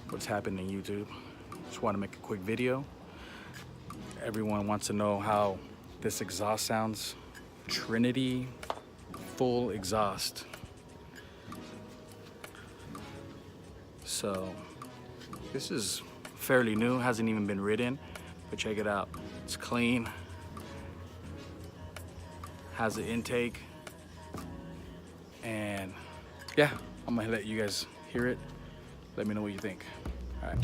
What's happening, YouTube? Just want to make a quick video. Everyone wants to know how this exhaust sounds. Trinity full exhaust. So this is fairly new, hasn't even been ridden, but check it out. It's clean, has the intake, and yeah, I'm gonna let you guys hear it. Let me know what you think. All right.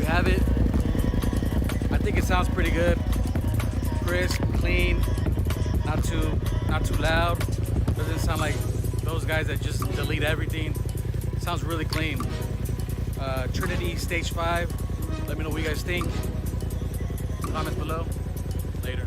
Have it. I think it sounds pretty good. Crisp, clean, not too loud. Doesn't sound like those guys that just delete everything. It sounds really clean. Trinity Stage 5. Let me know what you guys think. Comments below. Later.